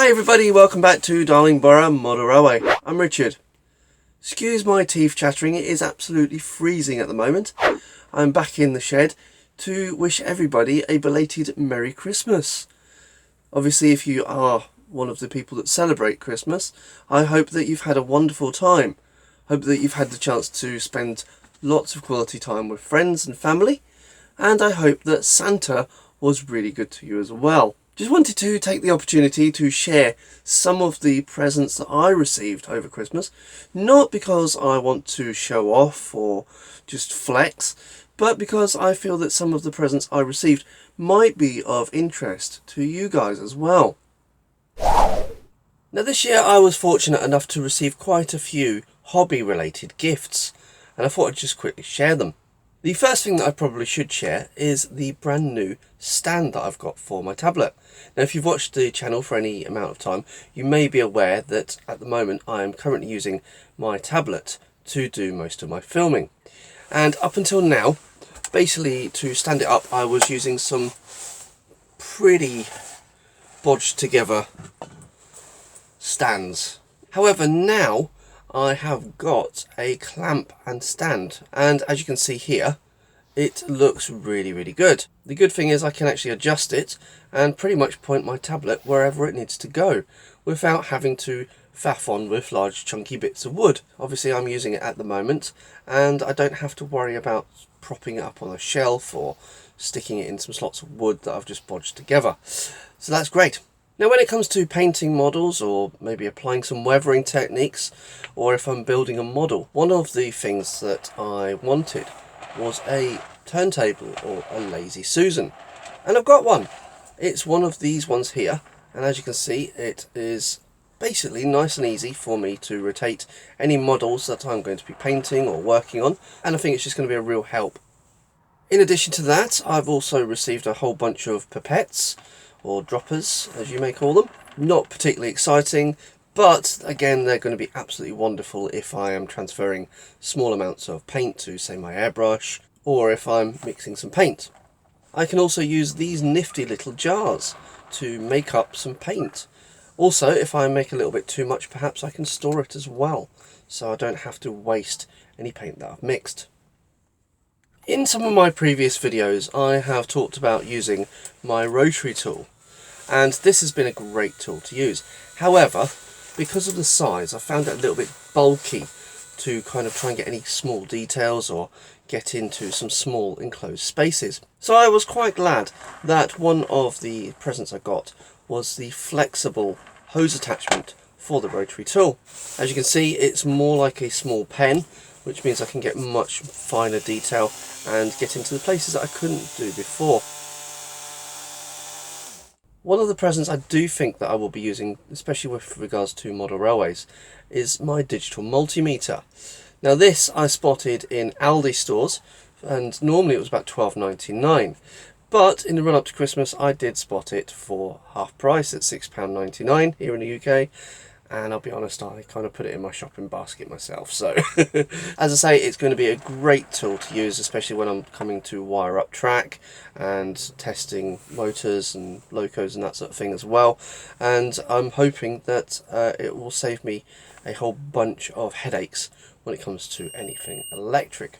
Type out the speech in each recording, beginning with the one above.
Hi everybody, welcome back to Darlingbrough Model Railway. I'm Richard. Excuse my teeth chattering, it is absolutely freezing at the moment. I'm back in the shed to wish everybody a belated Merry Christmas. Obviously, if you are one of the people that celebrate Christmas, I hope that you've had a wonderful time. Hope that you've had the chance to spend lots of quality time with friends and family. And I hope that Santa was really good to you as well. Just wanted to take the opportunity to share some of the presents that I received over Christmas. Not because I want to show off or just flex, but because I feel that some of the presents I received might be of interest to you guys as well. Now this year I was fortunate enough to receive quite a few hobby related gifts, and I thought I'd just quickly share them. The first thing that I probably should share is the brand new stand that I've got for my tablet. Now if you've watched the channel for any amount of time, you may be aware that at the moment I am currently using my tablet to do most of my filming. And up until now, basically to stand it up, I was using some pretty bodged together stands. However, now I have got a clamp and stand, and as you can see here, it looks really good. The good thing is I can actually adjust it and pretty much point my tablet wherever it needs to go without having to faff on with large chunky bits of wood. Obviously I'm using it at the moment and I don't have to worry about propping it up on a shelf or sticking it in some slots of wood that I've just bodged together. So that's great. Now when it comes to painting models or maybe applying some weathering techniques, or if I'm building a model, one of the things that I wanted was a turntable or a Lazy Susan. And I've got one. It's one of these ones here, and as you can see it is basically nice and easy for me to rotate any models that I'm going to be painting or working on, and I think it's just going to be a real help. In addition to that, I've also received a whole bunch of pipettes, or droppers as you may call them. Not particularly exciting, but again they're going to be absolutely wonderful if I am transferring small amounts of paint to, say, my airbrush, or if I'm mixing some paint. I can also use these nifty little jars to make up some paint. Also, if I make a little bit too much, perhaps I can store it as well, so I don't have to waste any paint that I've mixed. In some of my previous videos I have talked about using my rotary tool, and this has been a great tool to use. However, because of the size, I found it a little bit bulky to kind of try and get any small details or get into some small enclosed spaces. So I was quite glad that one of the presents I got was the flexible hose attachment for the rotary tool. As you can see, it's more like a small pen, which means I can get much finer detail and get into the places that I couldn't do before. One of the presents I do think that I will be using, especially with regards to model railways, is my digital multimeter. Now this I spotted in Aldi stores, and normally it was about £12.99. But in the run up to Christmas I did spot it for half price at £6.99 here in the UK. And I'll be honest, I kind of put it in my shopping basket myself. So as I say, it's going to be a great tool to use, especially when I'm coming to wire up track and testing motors and locos and that sort of thing as well. And I'm hoping that it will save me a whole bunch of headaches when it comes to anything electric.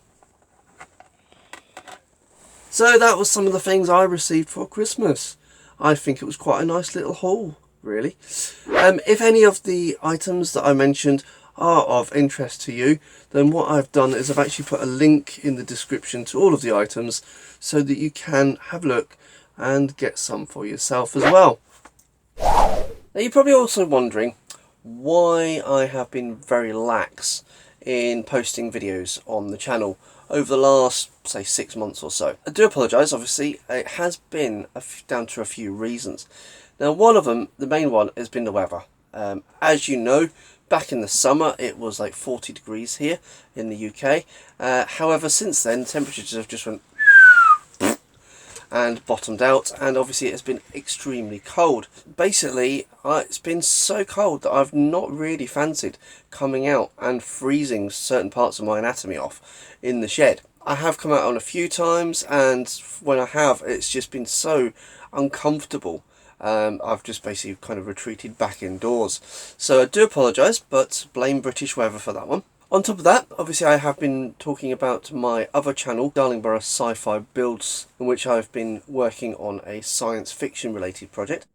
So that was some of the things I received for Christmas. I think it was quite a nice little haul, really. If any of the items that I mentioned are of interest to you, then what I've done is I've actually put a link in the description to all of the items so that you can have a look and get some for yourself as well. Now you're probably also wondering why I have been very lax in posting videos on the channel over the last, say, 6 months or so. I do apologise, obviously. It has been down to a few reasons. Now one of them, the main one, has been the weather. As you know, back in the summer it was like 40 degrees here in the UK. However, since then temperatures have just went and bottomed out, and obviously it has been extremely cold. Basically, it's been so cold that I've not really fancied coming out and freezing certain parts of my anatomy off in the shed. I have come out on a few times, and when I have, it's just been so uncomfortable. I've just basically kind of retreated back indoors. So I do apologise, but blame British weather for that one. On top of that, obviously I have been talking about my other channel, Darlingbrough Sci-Fi Builds, in which I've been working on a science fiction related project.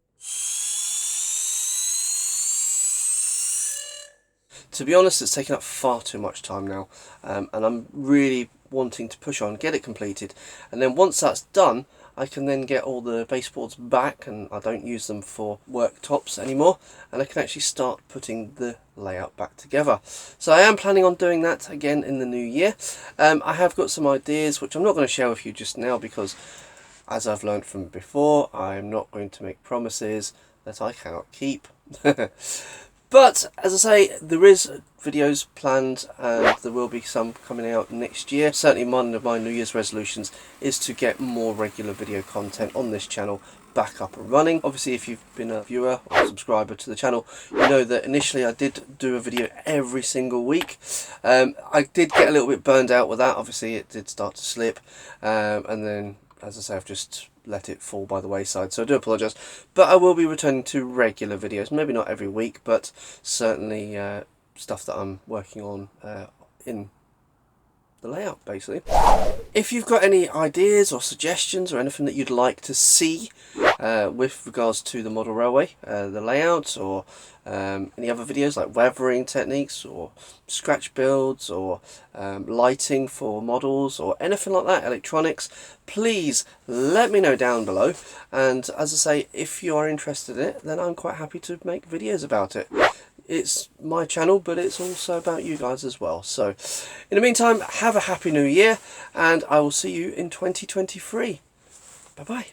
To be honest, it's taken up far too much time now, and I'm really wanting to push on, get it completed, and then once that's done, I can then get all the baseboards back, and I don't use them for worktops anymore, and I can actually start putting the layout back together. So I am planning on doing that again in the new year. I have got some ideas which I'm not going to share with you just now, because as I've learned from before, I'm not going to make promises that I cannot keep. But as I say, there is videos planned, and there will be some coming out next year. Certainly one of my New Year's resolutions is to get more regular video content on this channel back up and running. Obviously, if you've been a viewer or subscriber to the channel, you know that initially I did do a video every single week. I did get a little bit burned out with that. Obviously it did start to slip, and then, as I say, I've just let it fall by the wayside, so I do apologise, but I will be returning to regular videos, maybe not every week, but certainly stuff that I'm working on in the layout, basically. If you've got any ideas or suggestions or anything that you'd like to see with regards to the model railway, the layout, or any other videos like weathering techniques or scratch builds or lighting for models or anything like that, electronics, please let me know down below. And as I say, if you are interested in it, then I'm quite happy to make videos about it. It's my channel, but it's also about you guys as well. So in the meantime, have a happy new year, and I will see you in 2023. Bye bye.